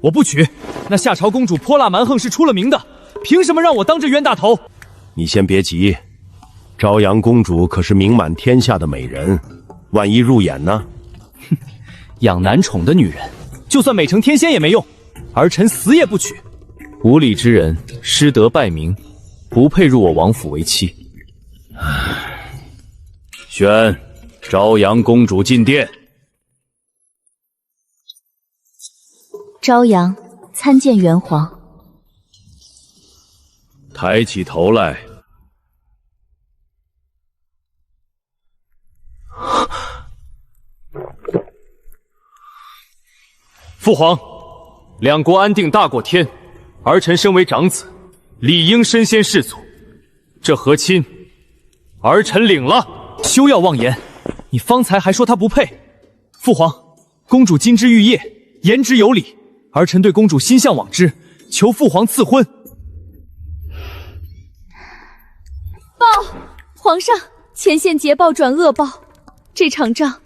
我不娶。那夏朝公主泼辣蛮横是出了名的，凭什么让我当这冤大头？你先别急，朝阳公主可是名满天下的美人，万一入眼呢？哼，养男宠的女人，就算美成天仙也没用，儿臣死也不娶。无礼之人，失德败名，不配入我王府为妻。宣朝阳公主进殿。朝阳参见元皇。抬起头来。父皇，两国安定大过天，儿臣身为长子，理应身先士卒。这和亲，儿臣领了。休要妄言，你方才还说他不配。父皇，公主金枝玉叶，言之有理，儿臣对公主心向往之，求父皇赐婚。报，皇上，前线捷报转恶报，这场仗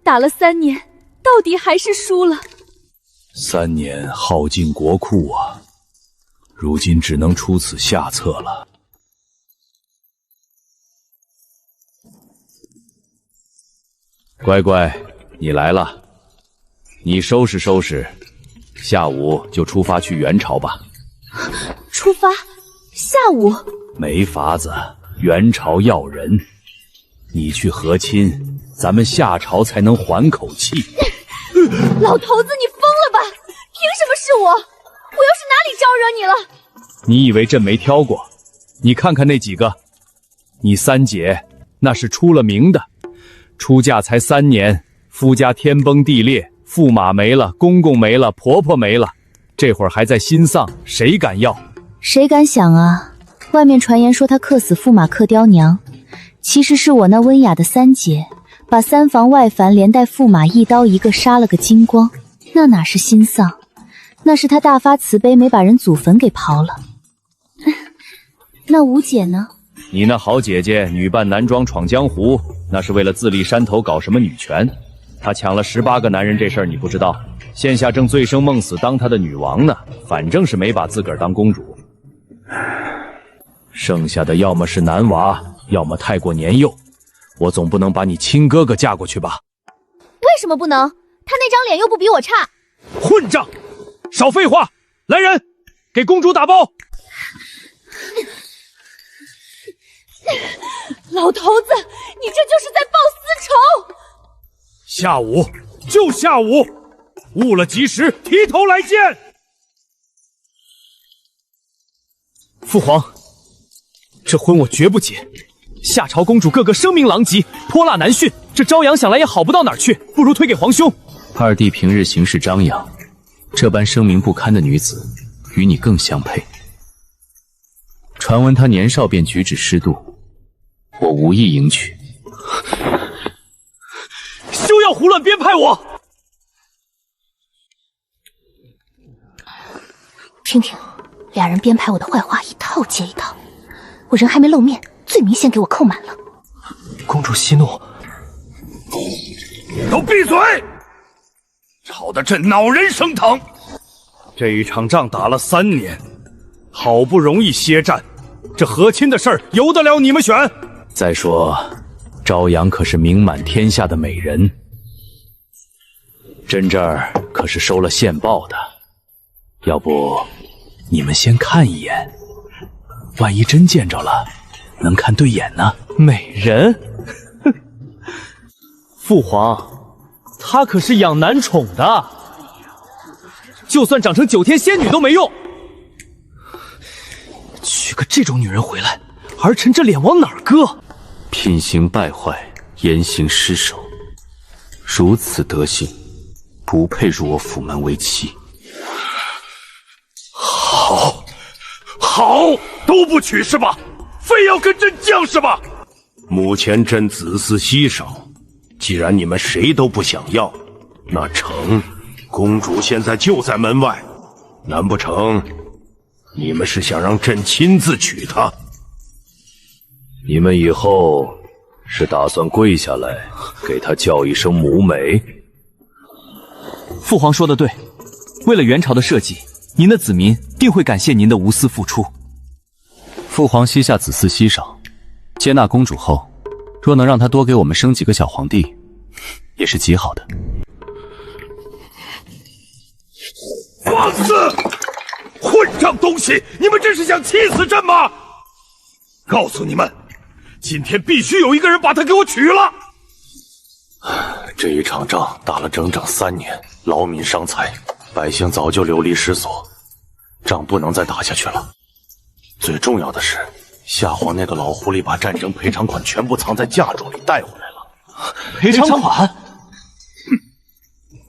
打了3年，到底还是输了。3年耗尽国库啊，如今只能出此下策了。乖乖，你来了，你收拾收拾，下午就出发去元朝吧。出发？下午？没法子，元朝要人，你去和亲，咱们夏朝才能缓口气。老头子，你疯了吧？凭什么是我？我又是哪里招惹你了？你以为朕没挑过？你看看那几个，你三姐那是出了名的，出嫁才3年，夫家天崩地裂，驸马没了，公公没了，婆婆没了，这会儿还在心丧，谁敢要？谁敢想啊！外面传言说他克死驸马克雕娘，其实是我那温雅的三姐把3房外凡连带驸马一刀一个杀了个精光，那哪是心丧，那是他大发慈悲没把人祖坟给刨了。那吴姐呢？你那好姐姐女扮男装闯江湖，那是为了自立山头搞什么女权？她抢了18个男人这事儿你不知道，现下正醉生梦死当她的女王呢，反正是没把自个儿当公主。剩下的要么是男娃，要么太过年幼，我总不能把你亲哥哥嫁过去吧？为什么不能？他那张脸又不比我差。混账！少废话！来人，给公主打包！老头子，你这就是在报私仇！下午就下午，误了吉时，提头来见。父皇，这婚我绝不结。夏朝公主个个声名狼藉，泼辣难驯，这朝阳想来也好不到哪儿去，不如推给皇兄。二弟平日行事张扬，这般声名不堪的女子，与你更相配。传闻她年少便举止失度，我无意迎娶。休要胡乱编排我！听听，俩人编排我的坏话，一套接一套。我人还没露面，最明显给我扣满了。公主息怒，都闭嘴！吵得朕恼人生疼。这一场仗打了3年，好不容易歇战，这和亲的事儿由得了你们选？再说，朝阳可是名满天下的美人，朕这儿可是收了线报的，要不你们先看一眼，万一真见着了，能看对眼呢？美人？父皇，她可是养男宠的，就算长成9天仙女都没用。娶个这种女人回来，儿臣这脸往哪儿搁？品行败坏，言行失守，如此德行，不配入我府门为妻。好，好，都不娶是吧？非要跟朕犟是吧？目前朕子嗣稀少，既然你们谁都不想要，那成，公主现在就在门外，难不成你们是想让朕亲自娶她？你们以后是打算跪下来给她叫一声母美？父皇说的对，为了元朝的社稷，您的子民定会感谢您的无私付出。父皇膝下子嗣稀少，接纳公主后，若能让她多给我们生几个小皇帝，也是极好的。放肆！混账东西！你们这是想气死朕吗？告诉你们，今天必须有一个人把她给我娶了。这一场仗打了整整3年，劳民伤财，百姓早就流离失所，仗不能再打下去了。最重要的是，夏皇那个老狐狸把战争赔偿款全部藏在嫁妆里带回来了。赔偿款？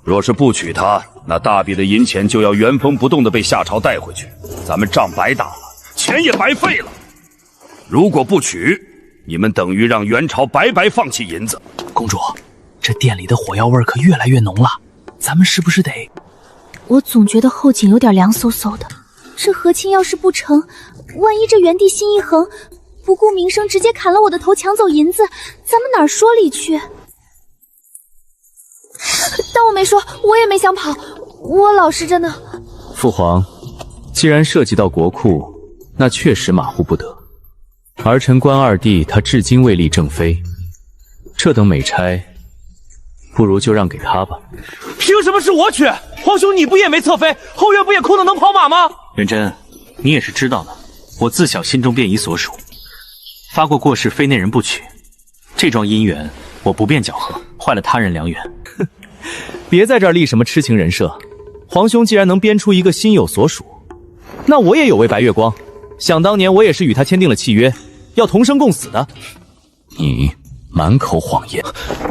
若是不娶她，那大笔的银钱就要原封不动的被夏朝带回去，咱们仗白打了，钱也白费了。如果不娶，你们等于让元朝白白放弃银子。公主，这店里的火药味可越来越浓了，咱们是不是得……我总觉得后颈有点凉飕飕的。这和亲要是不成，万一这元帝心一横，不顾名声直接砍了我的头，抢走银子，咱们哪儿说理去？当我没说，我也没想跑，我老实着呢。父皇，既然涉及到国库，那确实马虎不得。儿臣关二弟他至今未立正妃，这等美差，不如就让给他吧。凭什么是我娶？皇兄你不也没侧妃，后院不也空的能跑马吗？元贞，你也是知道的，我自小心中便已所属，发过过誓非内人不娶。这桩姻缘我不便搅和，坏了他人良缘。别在这儿立什么痴情人设。皇兄既然能编出一个心有所属，那我也有位白月光。想当年我也是与他签订了契约，要同生共死的。你满口谎言，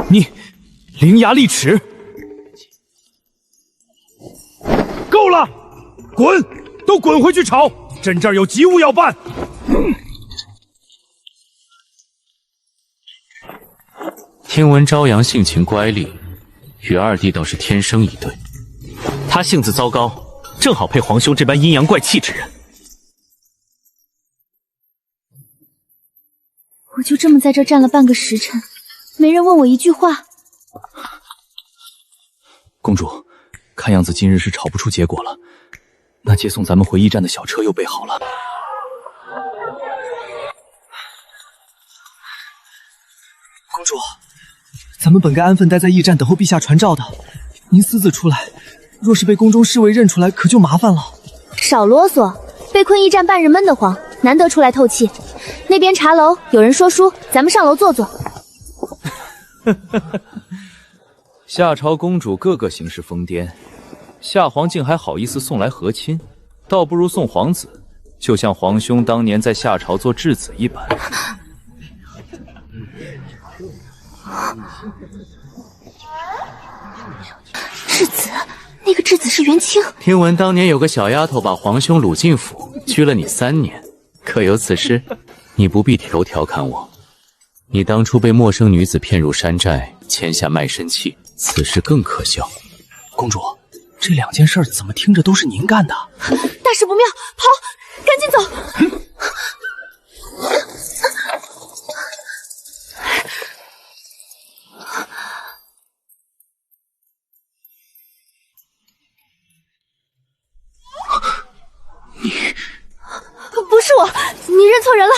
你伶牙俐齿。够了，滚！都滚回去吵！朕这儿有急务要办。听闻朝阳性情乖戾，与二弟倒是天生一对。他性子糟糕，正好配皇兄这般阴阳怪气之人。我就这么在这站了半个时辰，没人问我一句话。公主，看样子今日是吵不出结果了。那接送咱们回驿站的小车又备好了。公主，咱们本该安分待在驿站等候陛下传召的，您私自出来，若是被宫中侍卫认出来，可就麻烦了。少啰嗦，被困驿站半日闷得慌，难得出来透气。那边茶楼有人说书，咱们上楼坐坐。夏朝公主个个行事疯癫，夏皇竟还好意思送来和亲，倒不如送皇子，就像皇兄当年在夏朝做质子一般。质子，那个质子是元清。听闻当年有个小丫头把皇兄掳进府，拘了你3年，可有此事？你不必调侃我，你当初被陌生女子骗入山寨，签下卖身契，此事更可笑。公主，这2件事怎么听着都是您干的？大事不妙，跑，赶紧走！不是我，你认错人了，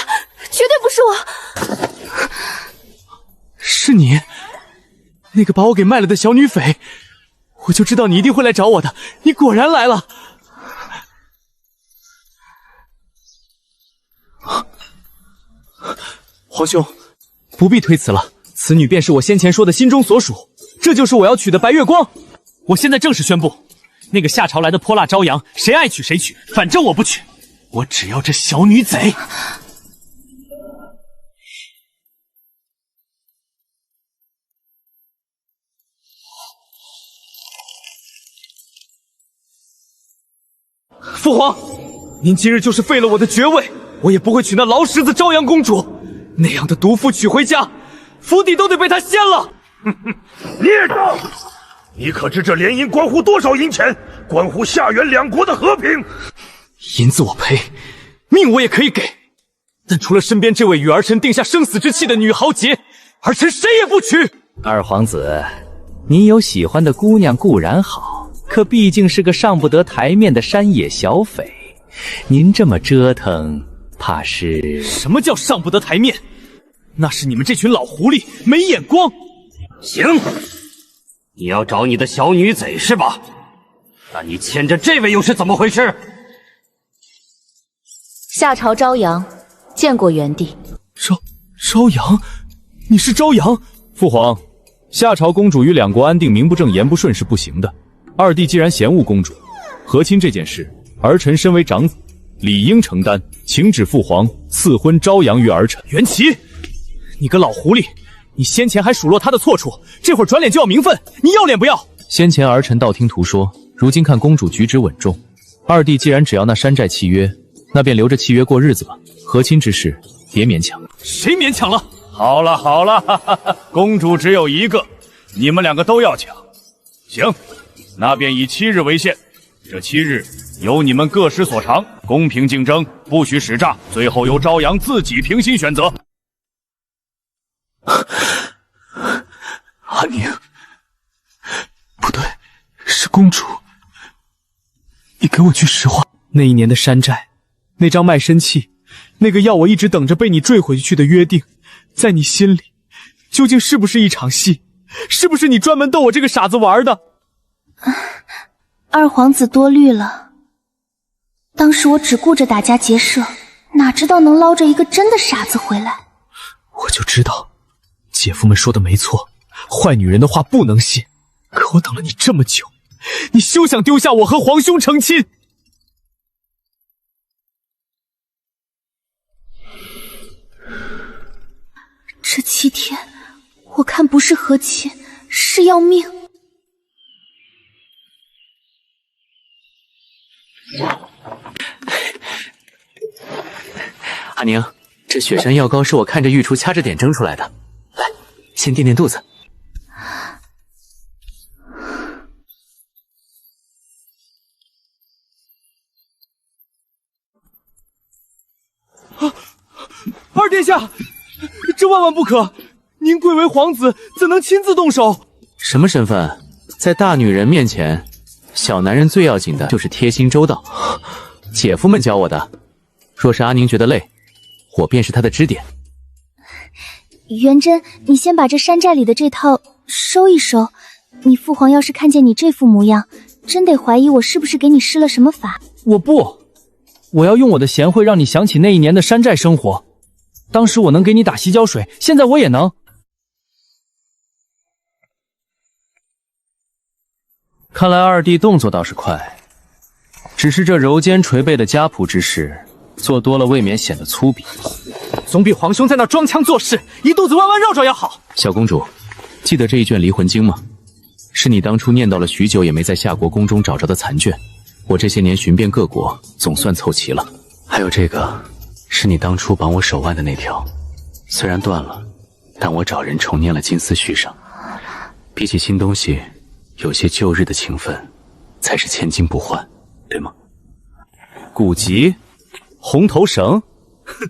绝对不是我。是你，那个把我给卖了的小女匪，我就知道你一定会来找我的，你果然来了。皇兄，不必推辞了，此女便是我先前说的心中所属，这就是我要娶的白月光。我现在正式宣布，那个夏朝来的泼辣朝阳，谁爱娶谁娶，反正我不娶，我只要这小女贼。父皇，您今日就是废了我的爵位，我也不会娶那老狮子朝阳公主。那样的毒妇娶回家，府邸都得被她掀了。孽障！你可知这联姻关乎多少银钱？关乎夏元2国的和平。银子我赔，命我也可以给，但除了身边这位与儿臣定下生死之契的女豪杰，儿臣谁也不娶。二皇子，你有喜欢的姑娘固然好，可毕竟是个上不得台面的山野小匪，您这么折腾，怕是……什么叫上不得台面？那是你们这群老狐狸没眼光。行，你要找你的小女贼是吧？那你牵着这位又是怎么回事？夏朝朝阳，见过元帝。朝阳，你是朝阳？父皇，夏朝公主与两国安定名不正言不顺是不行的。二弟既然嫌恶公主和亲这件事，儿臣身为长子，理应承担，请旨父皇赐婚朝阳于儿臣。袁齐，你个老狐狸，你先前还数落他的错处，这会儿转脸就要名分，你要脸不要？先前儿臣道听途说，如今看公主举止稳重，二弟既然只要那山寨契约，那便留着契约过日子吧。和亲之事别勉强。谁勉强了？好了好了，哈哈哈，公主只有一个，你们两个都要抢。行，那便以7日为限，这7日由你们各施所长，公平竞争，不许使诈，最后由朝阳自己凭心选择。阿宁，不对，是公主。你给我句实话。那一年的山寨，那张卖身契，那个要我一直等着被你坠回去的约定，在你心里，究竟是不是一场戏？是不是你专门逗我这个傻子玩的？二皇子多虑了。当时我只顾着打家劫舍，哪知道能捞着一个真的傻子回来。我就知道，姐夫们说的没错，坏女人的话不能信。可我等了你这么久，你休想丢下我和皇兄成亲！这7天，我看不是和亲，是要命。阿宁，这雪山药膏是我看着御厨掐着点蒸出来的，来，先垫垫肚子。二殿下，这万万不可！您贵为皇子，怎能亲自动手？什么身份？在大女人面前，小男人最要紧的就是贴心周到。姐夫们教我的。若是阿宁觉得累，我便是他的支点。元贞，你先把这山寨里的这套收一收。你父皇要是看见你这副模样，真得怀疑我是不是给你施了什么法。我不，我要用我的贤惠让你想起那一年的山寨生活。当时我能给你打洗脚水，现在我也能。看来二弟动作倒是快，只是这揉肩捶背的家仆之事做多了，未免显得粗鄙，总比皇兄在那装腔作势，一肚子弯弯绕绕要好。小公主，记得这一卷离魂经吗？是你当初念叨了许久也没在夏国宫中找着的残卷，我这些年寻遍各国，总算凑齐了。还有这个，是你当初绑我手腕的那条，虽然断了，但我找人重念了金丝续上。比起新东西，有些旧日的情分，才是千金不换，对吗？古籍，红头绳，哼，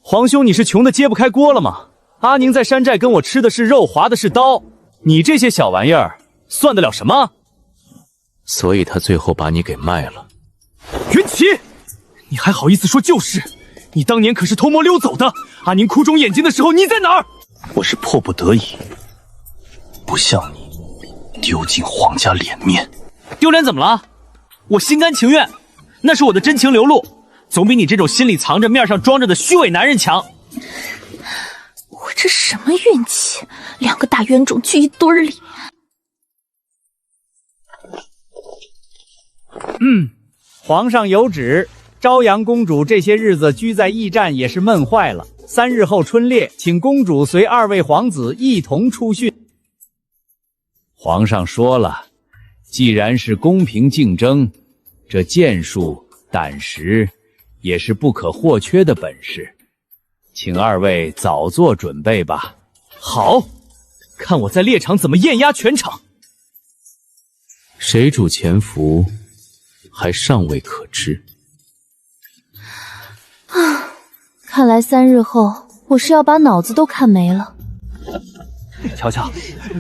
皇兄你是穷的揭不开锅了吗？阿宁在山寨跟我吃的是肉，划的是刀，你这些小玩意儿算得了什么？所以他最后把你给卖了。云奇，你还好意思说旧事？你当年可是偷摸溜走的。阿宁哭肿眼睛的时候，你在哪儿？我是迫不得已，不像你丢尽皇家脸面。丢脸怎么了？我心甘情愿，那是我的真情流露，总比你这种心里藏着面上装着的虚伪男人强。我这什么运气，两个大冤种聚一堆里。皇上有旨，朝阳公主这些日子居在驿站也是闷坏了。3日后春猎，请公主随2位皇子一同出巡。皇上说了，既然是公平竞争，这剑术、胆识也是不可或缺的本事，请2位早做准备吧。好，看我在猎场怎么艳压全场。谁主潜伏，还尚未可知。看来3日后，我是要把脑子都看没了。瞧瞧，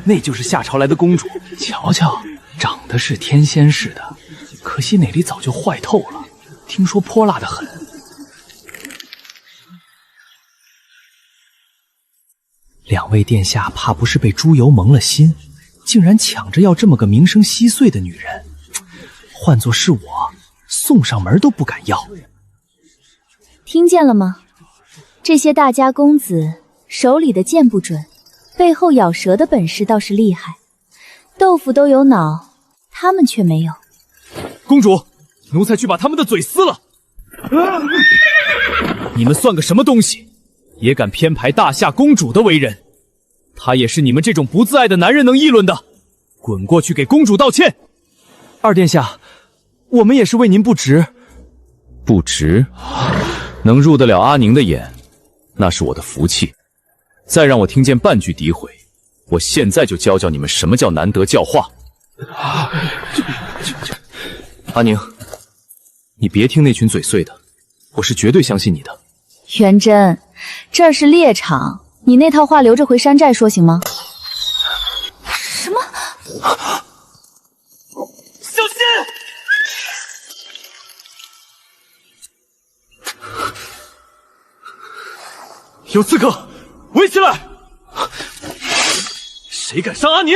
那就是夏朝来的公主。瞧瞧，长得是天仙似的，可惜哪里早就坏透了，听说泼辣的很。两位殿下怕不是被猪油蒙了心，竟然抢着要这么个名声稀碎的女人，换作是我，送上门都不敢要。听见了吗？这些大家公子手里的剑不准，背后咬舌的本事倒是厉害。豆腐都有脑，他们却没有。公主，奴才去把他们的嘴撕了！你们算个什么东西，也敢偏排大夏公主的为人？她也是你们这种不自爱的男人能议论的。滚过去给公主道歉！二殿下，我们也是为您不值。不值？能入得了阿宁的眼，那是我的福气。再让我听见半句诋毁，我现在就教教你们什么叫难得教化。阿宁，你别听那群嘴碎的，我是绝对相信你的。元真，这儿是猎场，你那套话留着回山寨说行吗？什么？小心！有刺客，围起来！谁敢伤阿宁？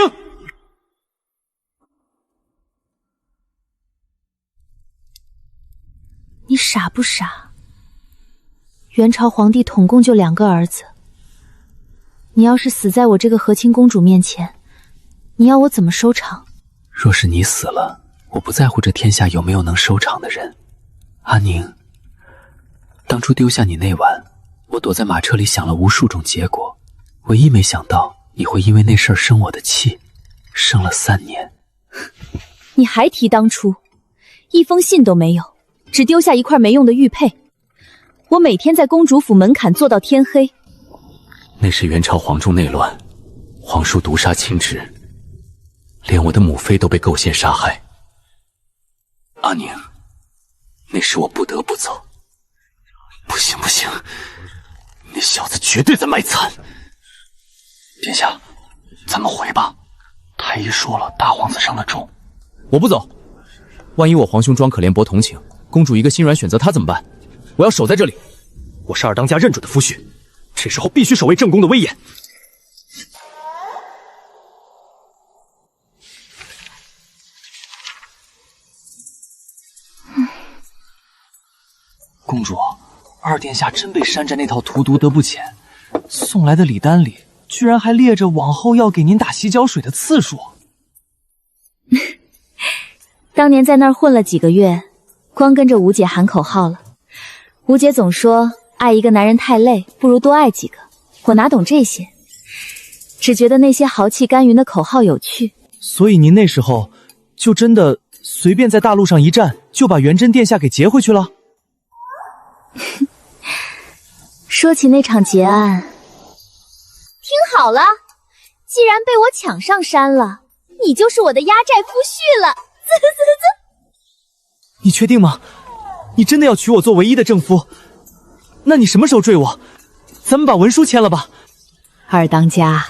你傻不傻？元朝皇帝统共就2个儿子，你要是死在我这个和亲公主面前，你要我怎么收场？若是你死了，我不在乎这天下有没有能收场的人。阿宁，当初丢下你那晚，我躲在马车里想了无数种结果，唯一没想到你会因为那事儿生我的气，生了3年。你还提当初，一封信都没有，只丢下一块没用的玉佩。我每天在公主府门槛坐到天黑。那是元朝皇中内乱，皇叔毒杀亲侄，连我的母妃都被构陷杀害。阿宁，那时我不得不走。不行不行，那小子绝对在卖惨。殿下，咱们回吧。太医说了，大皇子伤了重。我不走，万一我皇兄装可怜博同情，公主一个心软选择他怎么办？我要守在这里。我是二当家认准的夫婿，这时候必须守卫正宫的威严。公主，二殿下真被山寨那套荼毒得不浅，送来的礼单里居然还列着往后要给您打洗脚水的次数。当年在那儿混了几个月，光跟着吴姐喊口号了。吴姐总说爱一个男人太累，不如多爱几个。我哪懂这些，只觉得那些豪气干云的口号有趣。所以您那时候就真的随便在大陆上一站，就把元真殿下给劫回去了？说起那场劫案，听好了，既然被我抢上山了，你就是我的压寨夫婿了。你确定吗？你真的要娶我做唯一的正夫？那你什么时候追我？咱们把文书签了吧。二当家，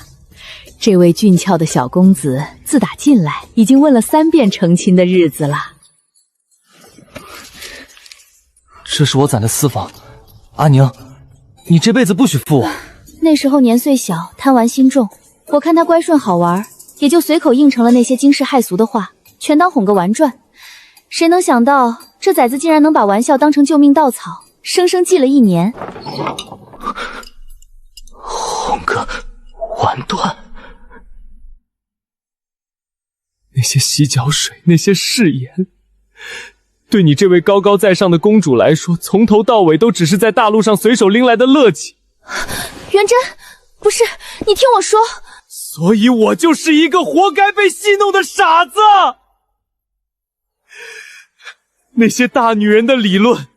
这位俊俏的小公子自打进来已经问了3遍成亲的日子了。这是我攒的私房，阿宁，你这辈子不许负我。那时候年岁小，贪玩心重，我看他乖顺好玩，也就随口应承了那些惊世骇俗的话，全当哄个玩转。谁能想到这崽子竟然能把玩笑当成救命稻草，生生记了1年。哄个玩断？那些洗脚水，那些誓言，对你这位高高在上的公主来说，从头到尾都只是在大陆上随手拎来的乐趣。元真，不是，你听我说。所以我就是一个活该被戏弄的傻子。那些大女人的理论，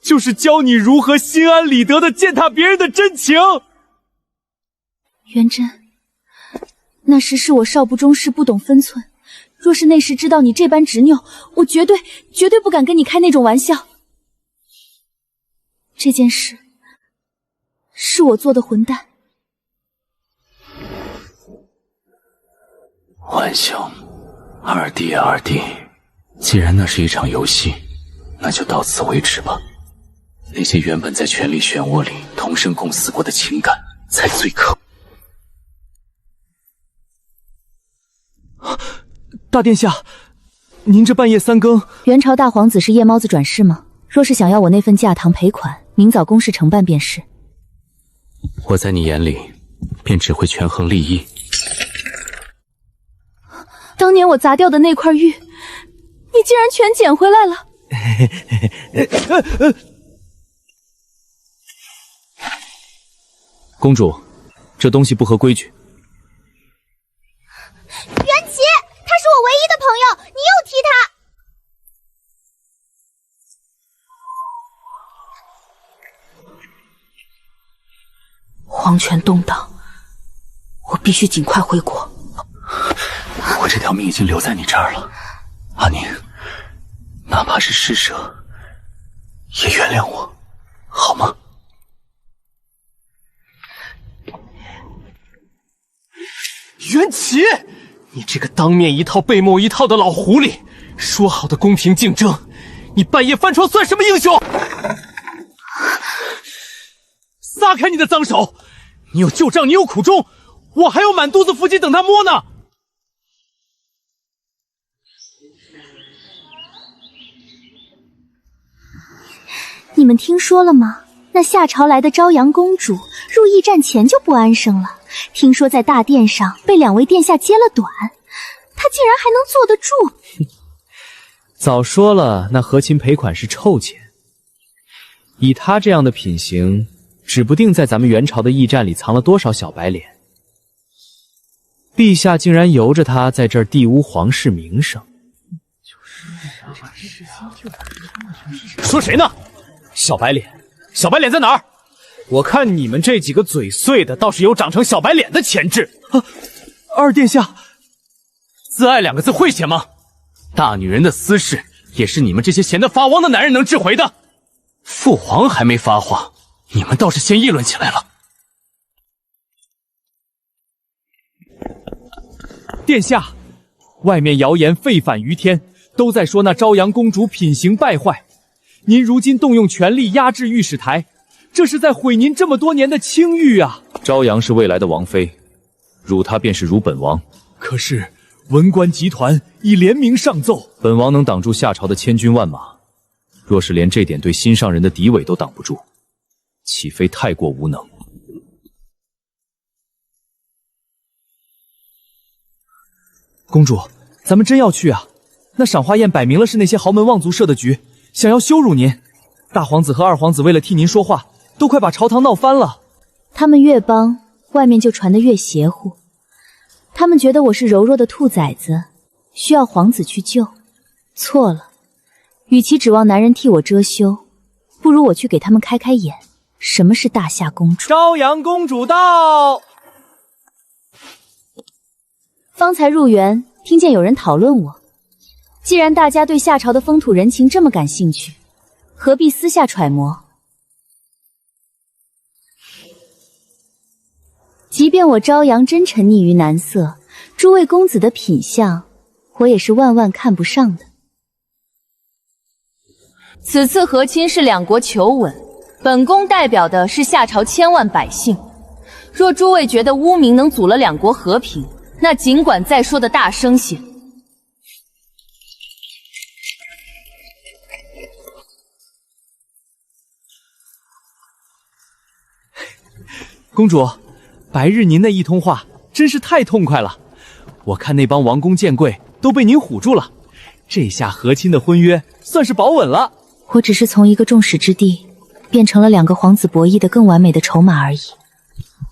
就是教你如何心安理得地践踏别人的真情。元真，那时是我少不中事，不懂分寸。若是那时知道你这般执拗，我绝对不敢跟你开那种玩笑。这件事是我做的混蛋。万兄，二弟，既然那是一场游戏，那就到此为止吧。那些原本在权力漩涡里同生共死过的情感，才最可。大殿下，您这半夜三更，元朝大皇子是夜猫子转世吗？若是想要我那份嫁堂赔款，明早公事承办便是。我在你眼里，便只会权衡利益。当年我砸掉的那块玉，你竟然全捡回来了。公主，这东西不合规矩。袁琪，他是我唯一的朋友，你又踢他。皇权动荡，我必须尽快回国。我这条命已经留在你这儿了，阿宁，哪怕是施舍，也原谅我，好吗？袁琪，你这个当面一套背后一套的老狐狸！说好的公平竞争，你半夜翻床算什么英雄？撒开你的脏手！你有旧账，你有苦衷，我还有满肚子腹肌等他摸呢！你们听说了吗？那夏朝来的朝阳公主入驿站前就不安生了，听说在大殿上被两位殿下揭了短，她竟然还能坐得住。早说了，那和亲赔款是臭钱。以她这样的品行，指不定在咱们元朝的驿站里藏了多少小白脸。陛下竟然由着她在这儿玷污皇室名声。说谁呢？小白脸，小白脸在哪儿？我看你们这几个嘴碎的，倒是有长成小白脸的潜质。二殿下，自爱两个字会写吗？大女人的私事，也是你们这些闲得发汪的男人能治回的。父皇还没发话，你们倒是先议论起来了。殿下，外面谣言沸反于天，都在说那朝阳公主品行败坏。您如今动用权力压制御史台，这是在毁您这么多年的清誉啊！朝阳是未来的王妃，辱她便是辱本王。可是文官集团已联名上奏，本王能挡住夏朝的千军万马，若是连这点对心上人的诋毁都挡不住，岂非太过无能？公主，咱们真要去啊？那赏花宴摆明了是那些豪门望族设的局，想要羞辱您。大皇子和二皇子为了替您说话，都快把朝堂闹翻了。他们越帮，外面就传得越邪乎。他们觉得我是柔弱的兔崽子，需要皇子去救。错了，与其指望男人替我遮羞，不如我去给他们开开眼，什么是大夏公主。朝阳公主到。方才入园，听见有人讨论我。既然大家对夏朝的风土人情这么感兴趣，何必私下揣摩？即便我朝阳真沉溺于男色，诸位公子的品相，我也是万万看不上的。此次和亲是两国求稳，本宫代表的是夏朝千万百姓。若诸位觉得污名能阻了两国和平，那尽管再说的大声些。公主，白日您那一通话真是太痛快了，我看那帮王公贱贵都被您唬住了，这下和亲的婚约算是保稳了。我只是从一个众矢之的，变成了两个皇子博弈的更完美的筹码而已。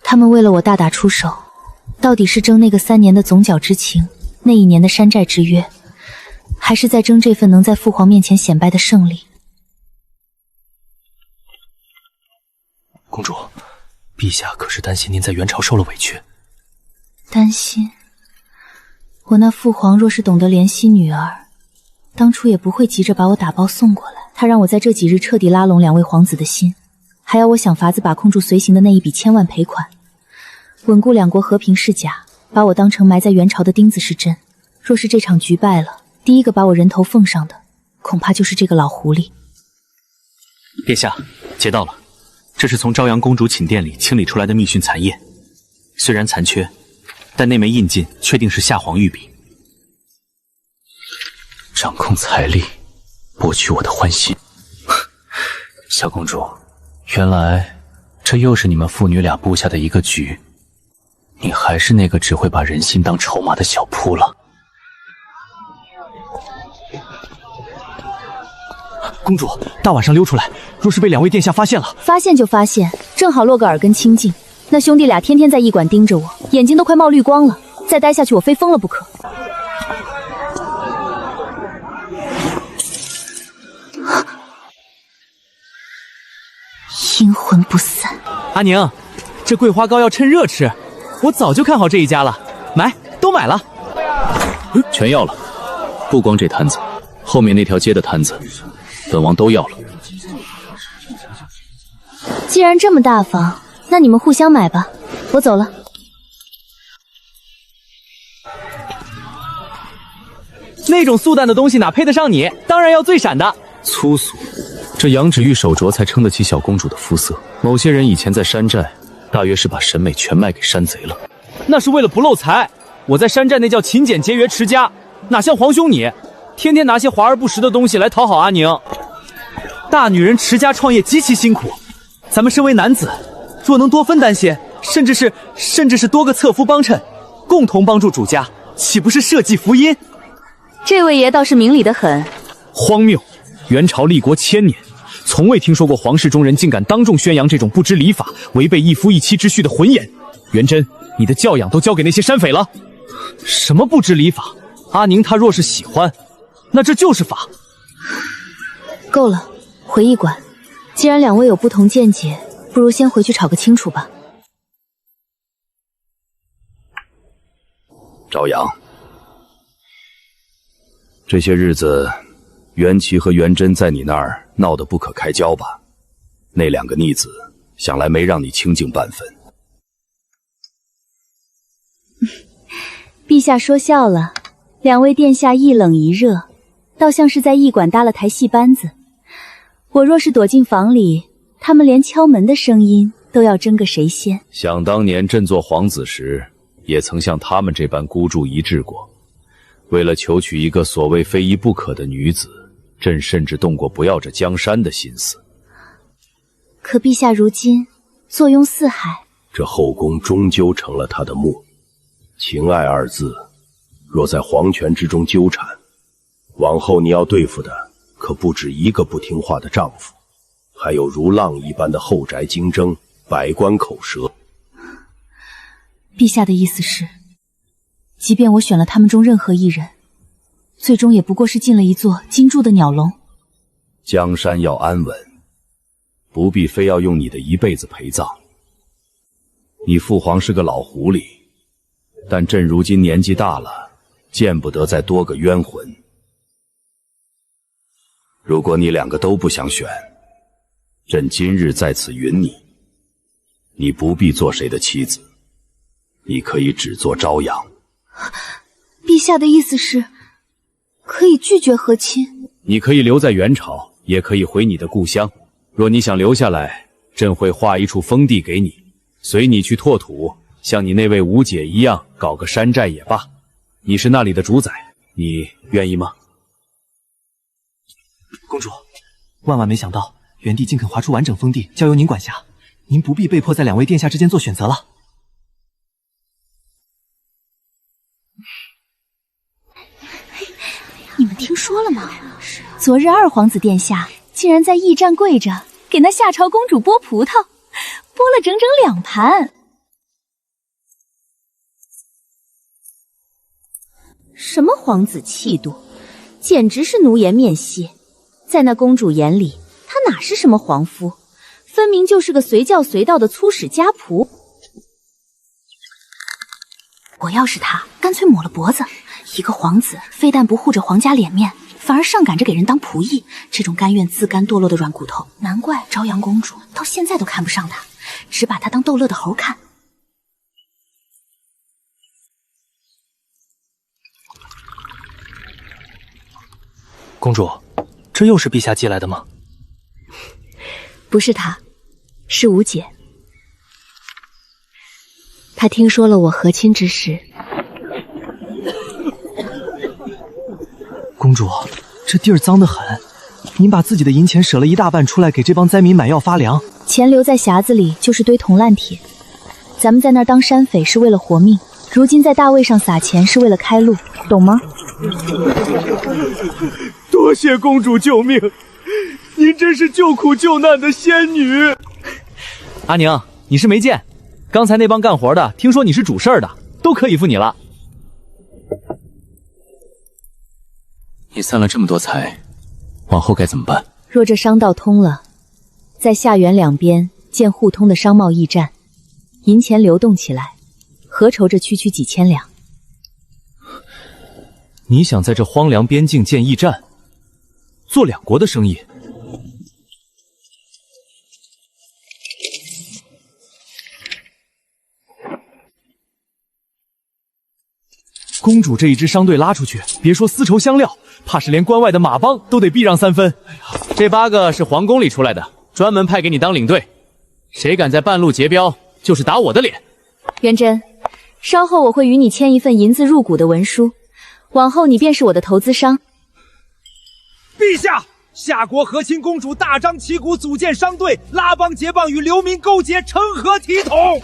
他们为了我大打出手，到底是争那个3年的总角之情，那1年的山寨之约，还是在争这份能在父皇面前显摆的胜利？公主，陛下可是担心您在元朝受了委屈。担心？我那父皇若是懂得怜惜女儿，当初也不会急着把我打包送过来。他让我在这几日彻底拉拢2位皇子的心，还要我想法子把控住随行的那一笔1000万赔款，稳固两国和平是假，把我当成埋在元朝的钉子是真。若是这场局败了，第一个把我人头奉上的，恐怕就是这个老狐狸。殿下，劫到了，这是从朝阳公主寝殿里清理出来的密讯残页，虽然残缺，但那枚印记确定是夏皇御笔。掌控财力，博取我的欢心。小公主，原来这又是你们父女俩布下的一个局。你还是那个只会把人心当筹码的小扑了。公主，大晚上溜出来，若是被两位殿下发现了，发现就发现，正好落个耳根清净。那兄弟俩天天在驿馆盯着我，眼睛都快冒绿光了，再待下去我非疯了不可。阴魂不散。阿宁，这桂花糕要趁热吃，我早就看好这一家了，买，都买了。全要了，不光这摊子，后面那条街的摊子，本王都要了。既然这么大方，那你们互相买吧，我走了。那种素淡的东西哪配得上你？当然要最闪的。粗俗，这羊脂玉手镯才撑得起小公主的肤色。某些人以前在山寨，大约是把审美全卖给山贼了。那是为了不漏财。我在山寨那叫勤俭节约持家，哪像皇兄你，天天拿些华而不实的东西来讨好阿宁。大女人持家创业极其辛苦，咱们身为男子，若能多分担些，甚至是多个侧夫帮衬，共同帮助主家，岂不是社稷福音？这位爷倒是明理得很。荒谬！元朝立国1000年，从未听说过皇室中人竟敢当众宣扬这种不知礼法、违背一夫一妻之序的浑言。元贞，你的教养都交给那些山匪了。什么不知礼法？阿宁他若是喜欢，那这就是法。够了，回驿馆。既然两位有不同见解，不如先回去吵个清楚吧。朝阳，这些日子，袁琪和元贞在你那儿闹得不可开交吧？那两个逆子，想来没让你清静半分。陛下说笑了，两位殿下一冷一热，倒像是在驿馆搭了台戏班子。我若是躲进房里，他们连敲门的声音都要争个谁先。想当年朕做皇子时，也曾像他们这般孤注一掷过。为了求娶一个所谓非一不可的女子，朕甚至动过不要这江山的心思。可陛下如今坐拥四海，这后宫终究成了他的墓。情爱二字，若在皇权之中纠缠，往后你要对付的可不止一个不听话的丈夫，还有如浪一般的后宅竞争、百官口舌。陛下的意思是，即便我选了他们中任何一人，最终也不过是进了一座金铸的鸟笼。江山要安稳，不必非要用你的一辈子陪葬。你父皇是个老狐狸，但朕如今年纪大了，见不得再多个冤魂。如果你两个都不想选，朕今日在此允你，你不必做谁的妻子，你可以只做朝阳。陛下的意思是，可以拒绝和亲？你可以留在元朝，也可以回你的故乡。若你想留下来，朕会划一处封地给你，随你去拓土，像你那位吴姐一样搞个山寨也罢。你是那里的主宰，你愿意吗？公主，万万没想到元帝竟肯划出完整封地交由您管辖，您不必被迫在两位殿下之间做选择了。你们听说了吗？昨日二皇子殿下竟然在驿站跪着给那夏朝公主剥葡萄，剥了整整2盘。什么皇子气度，简直是奴颜面谢。在那公主眼里，他哪是什么皇夫，分明就是个随叫随到的粗使家仆。我要是他，干脆抹了脖子。一个皇子非但不护着皇家脸面，反而上赶着给人当仆役，这种甘愿自甘堕落的软骨头，难怪朝阳公主到现在都看不上他，只把他当逗乐的猴看。公主，这又是陛下寄来的吗？不是他，是吴姐。她听说了我和亲之事。公主，这地儿脏得很，您把自己的银钱舍了一大半出来给这帮灾民买药发粮，钱留在匣子里就是堆铜烂铁。咱们在那儿当山匪是为了活命，如今在大卫上撒钱是为了开路，懂吗？多谢公主救命，您真是救苦救难的仙女。阿宁，你是没见，刚才那帮干活的听说你是主事儿的，都可以付你了。你散了这么多财，往后该怎么办？若这商道通了，在下元两边建互通的商贸驿站，银钱流动起来，何愁这区区几千两？你想在这荒凉边境建驿站，做两国的生意？公主这一支商队拉出去，别说丝绸香料，怕是连关外的马帮都得避让3分。这8个是皇宫里出来的，专门派给你当领队，谁敢在半路截标，就是打我的脸。元贞，稍后我会与你签一份银子入股的文书，往后你便是我的投资商。陛下，夏国和亲公主大张旗鼓组建商队，拉帮结帮与流民勾结，成何体统？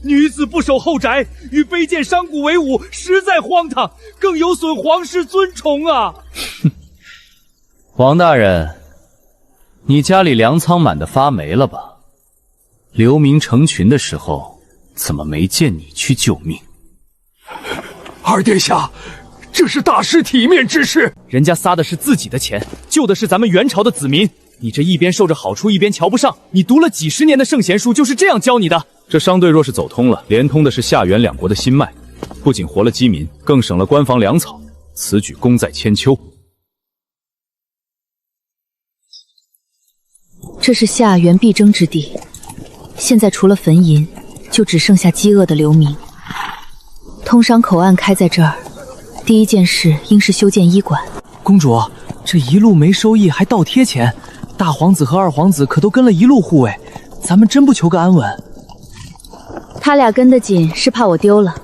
女子不守后宅，与卑贱商贾为伍，实在荒唐，更有损皇室尊崇啊！王大人，你家里粮仓满得发霉了吧？流民成群的时候，怎么没见你去救命？二殿下，这是大失体面之事。人家撒的是自己的钱，救的是咱们元朝的子民，你这一边受着好处，一边瞧不上。你读了几10年的圣贤书，就是这样教你的。这商队若是走通了，连通的是夏元两国的心脉，不仅活了饥民，更省了官方粮草，此举功在千秋。这是夏元必争之地，现在除了坟茔，就只剩下饥饿的流民。通商口岸开在这儿，第一件事应是修建医馆。公主，这一路没收益还倒贴钱，大皇子和二皇子可都跟了一路护卫，咱们真不求个安稳。他俩跟得紧是怕我丢了，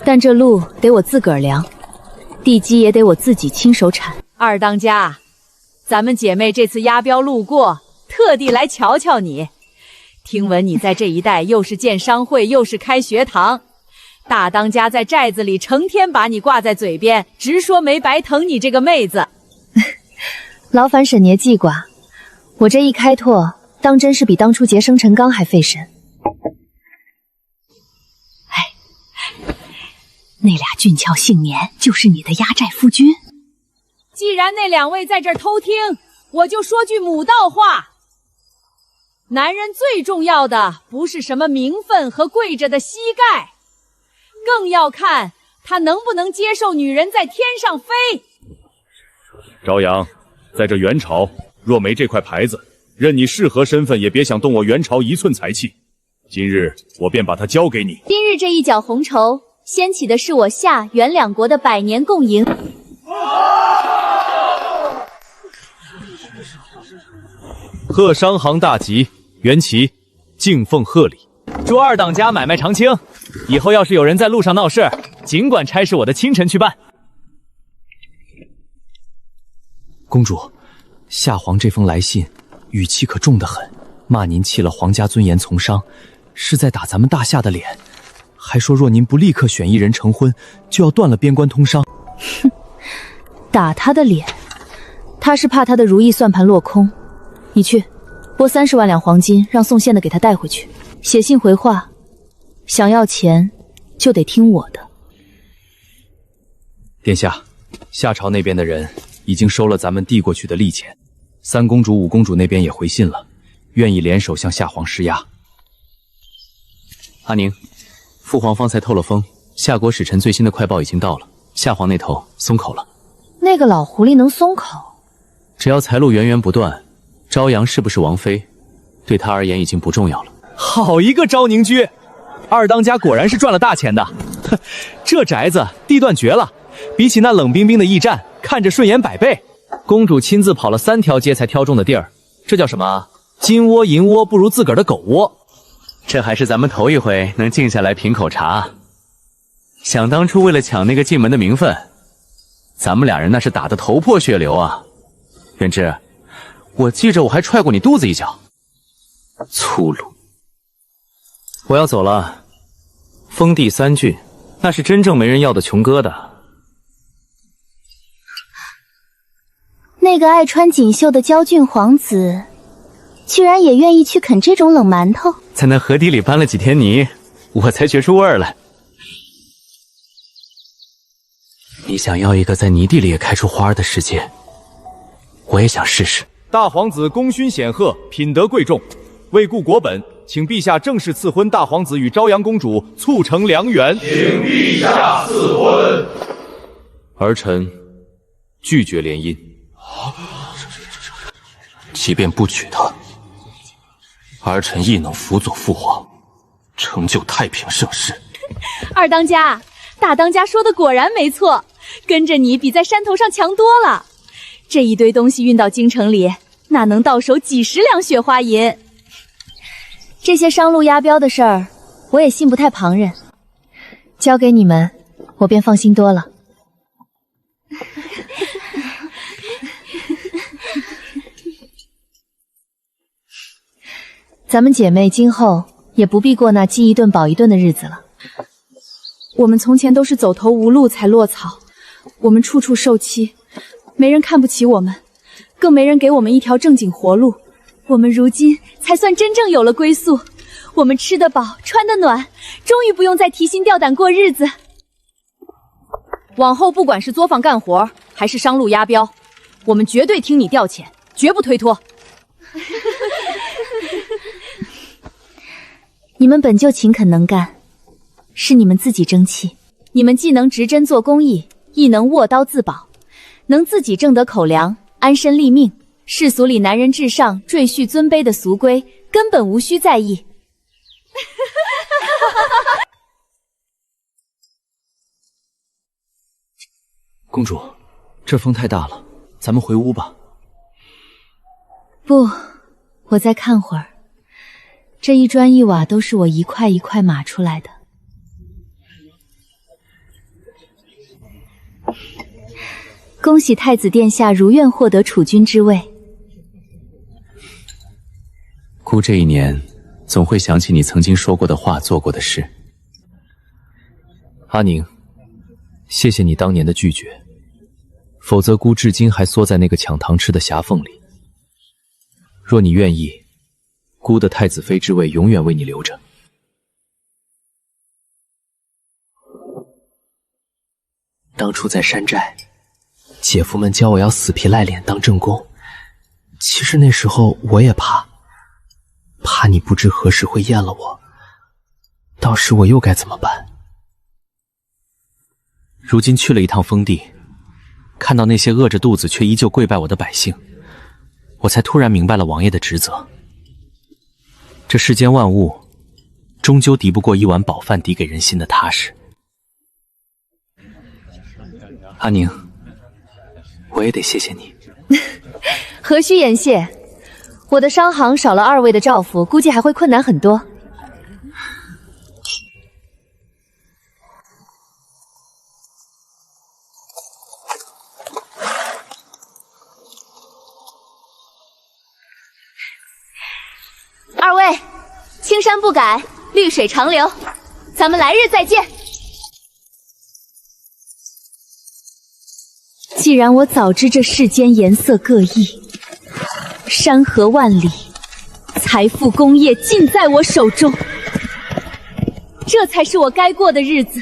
但这路得我自个儿量，地基也得我自己亲手铲。二当家，咱们姐妹这次押镖路过，特地来瞧瞧你。听闻你在这一带又是建商会，又是开学堂，大当家在寨子里成天把你挂在嘴边，直说没白疼你这个妹子。劳烦沈爷记挂，我这一开拓，当真是比当初劫生辰纲还费神。那俩俊俏杏年就是你的压寨夫君。既然那2位在这儿偷听，我就说句母道话。男人最重要的不是什么名分和跪着的膝盖，更要看他能不能接受女人在天上飞。朝阳，在这元朝，若没这块牌子，任你是何身份，也别想动我元朝1寸财气。今日我便把它交给你。今日这一角红绸，掀起的是我夏元两国的100年共赢。贺商行大吉，元齐敬奉贺礼。祝二当家买卖长青，以后要是有人在路上闹事，尽管差使我的亲臣去办。公主，夏皇这封来信语气可重得很，骂您弃了皇家尊严从商，是在打咱们大夏的脸，还说若您不立刻选一人成婚，就要断了边关通商。哼，打他的脸，他是怕他的如意算盘落空。你去拨30万两黄金，让送线的给他带回去，写信回话，想要钱就得听我的。殿下，夏朝那边的人已经收了咱们递过去的利钱，3公主、5公主那边也回信了，愿意联手向夏皇施压。阿宁，父皇方才透了风，夏国使臣最新的快报已经到了，夏皇那头松口了。那个老狐狸能松口？只要财路源源不断，朝阳是不是王妃，对他而言已经不重要了。好一个昭宁居，二当家果然是赚了大钱的。哼，这宅子地段绝了，比起那冷冰冰的驿站，看着顺眼100倍。公主亲自跑了3条街才挑中的地儿，这叫什么？金窝银窝不如自个儿的狗窝。这还是咱们头一回能静下来品口茶。想当初为了抢那个进门的名分，咱们俩人那是打得头破血流啊！元之，我记着我还踹过你肚子一脚。粗鲁！我要走了。封地3郡，那是真正没人要的穷疙瘩。那个爱穿锦绣的娇俊皇子，居然也愿意去啃这种冷馒头。在那河底里搬了几天泥，我才觉出味儿来。你想要一个在泥地里也开出花儿的世界，我也想试试。大皇子功勋显赫，品德贵重，为顾国本，请陛下正式赐婚大皇子与朝阳公主，促成良缘。请陛下赐婚。儿臣拒绝联姻。即便不娶她，儿臣亦能辅佐父皇，成就太平盛世。二当家，大当家说的果然没错，跟着你比在山头上强多了。这一堆东西运到京城里，那能到手几10两雪花银。这些商路押镖的事儿，我也信不太旁人。交给你们，我便放心多了。咱们姐妹今后也不必过那饥一顿饱一顿的日子了。我们从前都是走投无路才落草，我们处处受欺，没人看不起我们，更没人给我们一条正经活路。我们如今才算真正有了归宿，我们吃得饱，穿得暖，终于不用再提心吊胆过日子。往后不管是作坊干活，还是商路押镖，我们绝对听你调遣，绝不推脱。你们本就勤恳能干，是你们自己争气。你们既能执针做公益，亦能握刀自保，能自己挣得口粮，安身立命。世俗里男人至上、赘婿尊卑的俗规，根本无需在意。公主，这风太大了，咱们回屋吧。不，我再看会儿。这一砖一瓦都是我一块一块码出来的。恭喜太子殿下如愿获得储君之位。姑这一年总会想起你曾经说过的话、做过的事。阿宁，谢谢你当年的拒绝，否则姑至今还缩在那个抢糖吃的狭缝里。若你愿意，姑的太子妃之位永远为你留着。当初在山寨，姐夫们教我要死皮赖脸当正宫。其实那时候我也怕你不知何时会厌了我，到时我又该怎么办？如今去了一趟封地，看到那些饿着肚子却依旧跪拜我的百姓，我才突然明白了王爷的职责。这世间万物，终究敌不过一碗饱饭抵给人心的踏实。阿宁，我也得谢谢你。何须言谢，我的商行少了2位的照拂，估计还会困难很多。2位，青山不改，绿水长流，咱们来日再见。既然我早知这世间颜色各异，山河万里，财富功业尽在我手中，这才是我该过的日子。